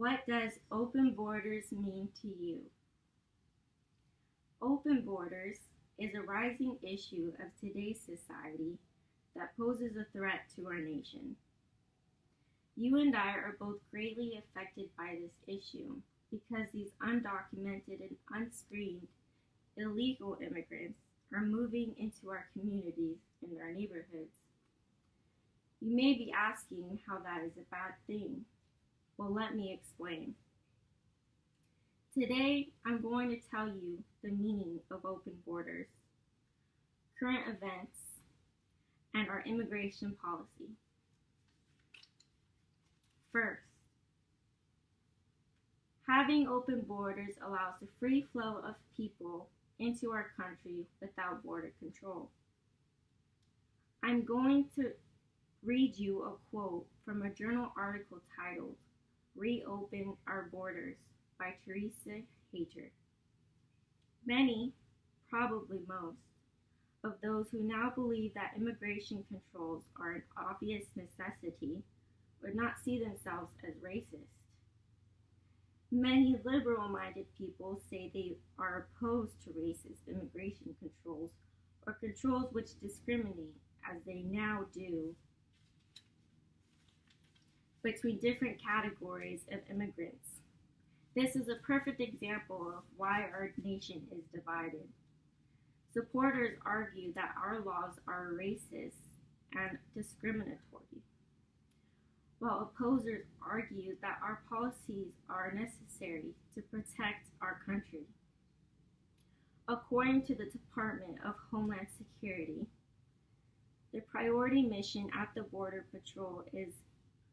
What does open borders mean to you? Open borders is a rising issue of today's society that poses a threat to our nation. You and I are both greatly affected by this issue because these undocumented and unscreened illegal immigrants are moving into our communities and our neighborhoods. You may be asking how that is a bad thing. Well, let me explain. Today, I'm going to tell you the meaning of open borders, current events, and our immigration policy. First, having open borders allows the free flow of people into our country without border control. I'm going to read you a quote from a journal article titled "Reopen Our Borders" by Teresa Hager. Many, probably most, of those who now believe that immigration controls are an obvious necessity would not see themselves as racist. Many liberal-minded people say they are opposed to racist immigration controls or controls which discriminate, as they now do, between different categories of immigrants. This is a perfect example of why our nation is divided. Supporters argue that our laws are racist and discriminatory, while opposers argue that our policies are necessary to protect our country. According to the Department of Homeland Security, the priority mission at the Border Patrol is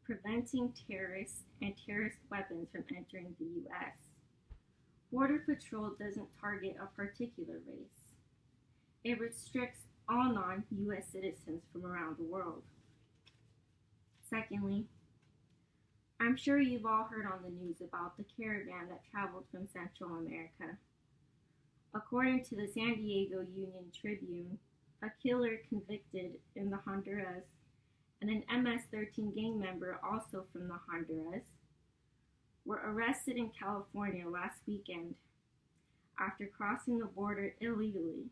preventing terrorists and terrorist weapons from entering the U.S. Border Patrol doesn't target a particular race. It restricts all non-U.S. citizens from around the world. Secondly, I'm sure you've all heard on the news about the caravan that traveled from Central America. According to the San Diego Union Tribune, a killer convicted in the Honduras and an MS-13 gang member also from the Honduras were arrested in California last weekend after crossing the border illegally.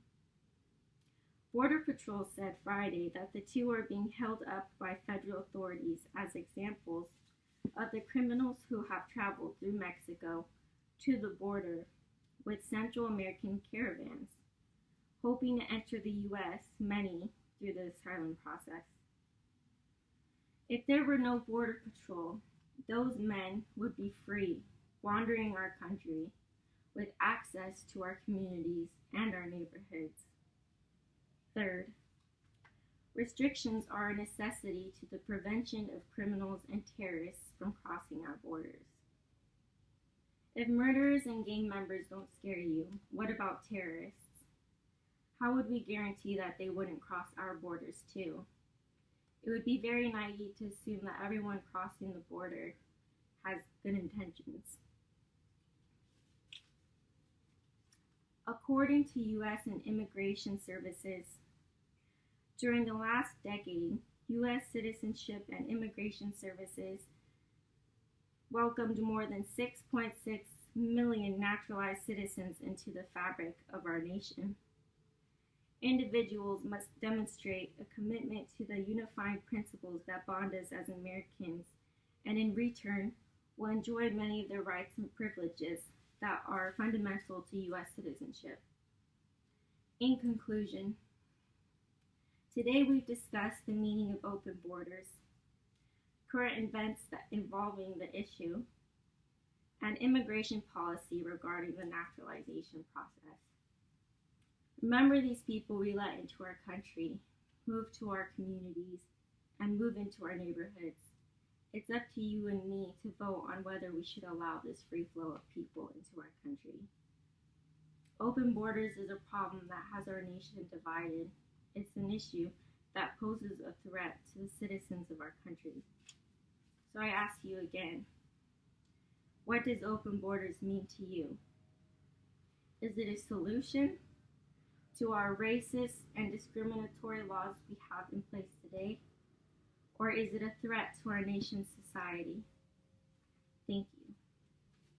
Border Patrol said Friday that the two are being held up by federal authorities as examples of the criminals who have traveled through Mexico to the border with Central American caravans, hoping to enter the U.S., many through the asylum process. If there were no Border Patrol, those men would be free, wandering our country with access to our communities and our neighborhoods. Third, restrictions are a necessity to the prevention of criminals and terrorists from crossing our borders. If murderers and gang members don't scare you, what about terrorists? How would we guarantee that they wouldn't cross our borders too? It would be very naive to assume that everyone crossing the border has good intentions. According to U.S. and Immigration Services, during the last decade, U.S. Citizenship and Immigration Services welcomed more than 6.6 million naturalized citizens into the fabric of our nation. Individuals must demonstrate a commitment to the unifying principles that bond us as Americans, and in return will enjoy many of the rights and privileges that are fundamental to U.S. citizenship. In conclusion, today we've discussed the meaning of open borders, current events involving the issue, and immigration policy regarding the naturalization process. Remember, these people we let into our country, move to our communities, and move into our neighborhoods. It's up to you and me to vote on whether we should allow this free flow of people into our country. Open borders is a problem that has our nation divided. It's an issue that poses a threat to the citizens of our country. So I ask you again, what does open borders mean to you? Is it a solution to our racist and discriminatory laws we have in place today? Or is it a threat to our nation's society? Thank you.